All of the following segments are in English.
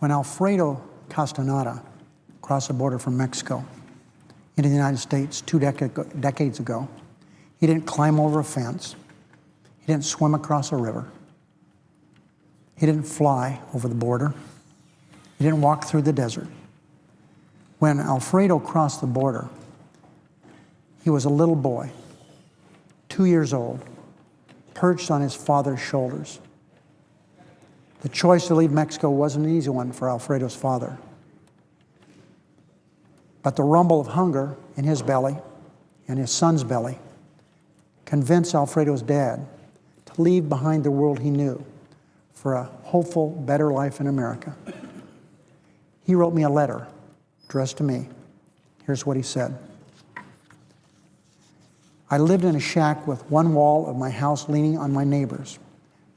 When Alfredo Castaneda crossed the border from Mexico into the United States 2 decades ago, he didn't climb over a fence. He didn't swim across a river. He didn't fly over the border. He didn't walk through the desert. When Alfredo crossed the border, he was a little boy, 2 years old, perched on his father's shoulders. The choice to leave Mexico wasn't an easy one for Alfredo's father. But the rumble of hunger in his belly and his son's belly convinced Alfredo's dad to leave behind the world he knew for a hopeful, better life in America. He wrote me a letter addressed to me. Here's what he said. I lived in a shack with one wall of my house leaning on my neighbor's.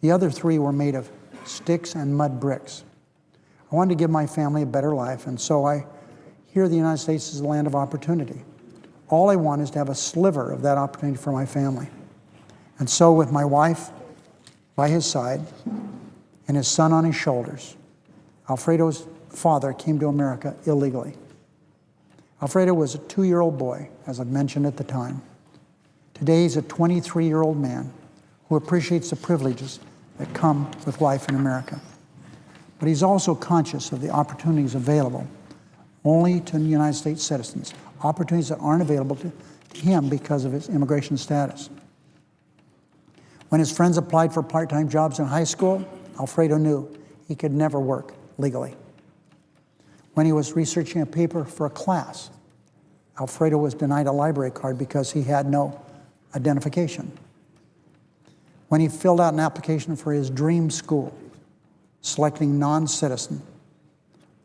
The other 3 were made of sticks and mud bricks. I wanted to give my family a better life, and so I hear the United States is a land of opportunity. All I want is to have a sliver of that opportunity for my family. And so with my wife by his side and his son on his shoulders, Alfredo's father came to America illegally. Alfredo was a 2-year-old boy, as I mentioned at the time. Today he's a 23-year-old man who appreciates the privileges that come with life in America. But he's also conscious of the opportunities available only to United States citizens, opportunities that aren't available to him because of his immigration status. When his friends applied for part-time jobs in high school, Alfredo knew he could never work legally. When he was researching a paper for a class, Alfredo was denied a library card because he had no identification. When he filled out an application for his dream school, selecting non-citizen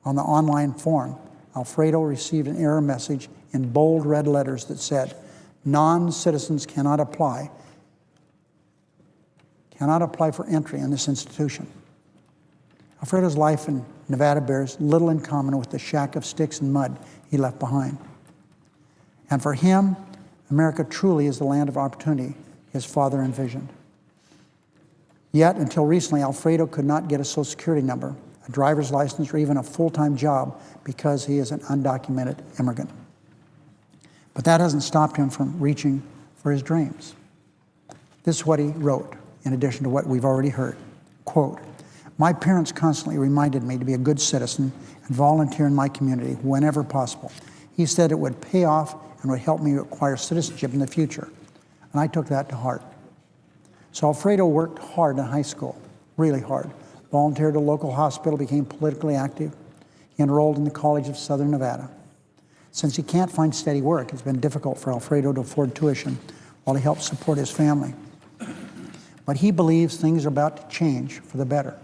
on the online form, Alfredo received an error message in bold red letters that said, non-citizens cannot apply for entry in this institution. Alfredo's life in Nevada bears little in common with the shack of sticks and mud he left behind. And for him, America truly is the land of opportunity his father envisioned. Yet, until recently, Alfredo could not get a Social Security number, a driver's license, or even a full-time job because he is an undocumented immigrant. But that hasn't stopped him from reaching for his dreams. This is what he wrote, in addition to what we've already heard. Quote, my parents constantly reminded me to be a good citizen and volunteer in my community whenever possible. He said it would pay off and would help me acquire citizenship in the future. And I took that to heart. So Alfredo worked hard in high school, really hard. Volunteered at a local hospital, became politically active. He enrolled in the College of Southern Nevada. Since he can't find steady work, it's been difficult for Alfredo to afford tuition while he helps support his family. But he believes things are about to change for the better.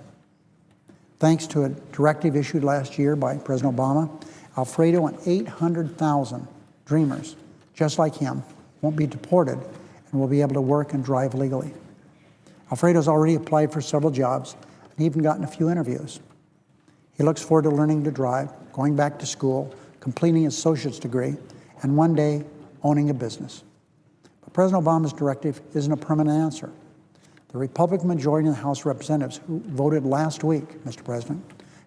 Thanks to a directive issued last year by President Obama, Alfredo and 800,000 dreamers, just like him, won't be deported and will be able to work and drive legally. Alfredo's already applied for several jobs and even gotten a few interviews. He looks forward to learning to drive, going back to school, completing his associate's degree, and one day owning a business. But President Obama's directive isn't a permanent answer. The Republican majority in the House of Representatives who voted last week, Mr. President,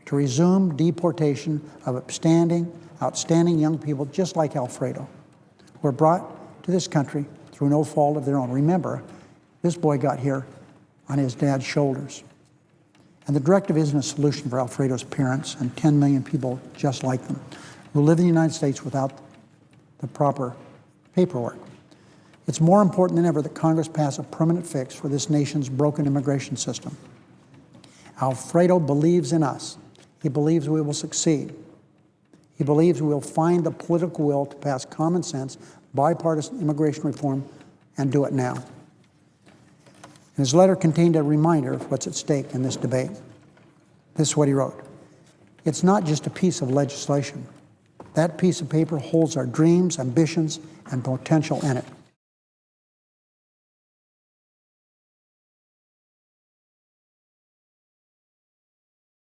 to resume deportation of outstanding young people just like Alfredo, who were brought to this country through no fault of their own. Remember, this boy got here on his dad's shoulders. And the directive isn't a solution for Alfredo's parents and 10 million people just like them who live in the United States without the proper paperwork. It's more important than ever that Congress pass a permanent fix for this nation's broken immigration system. Alfredo believes in us. He believes we will succeed. He believes we will find the political will to pass common sense, bipartisan immigration reform, and do it now. His letter contained a reminder of what's at stake in this debate. This is what he wrote. It's not just a piece of legislation. That piece of paper holds our dreams, ambitions, and potential in it.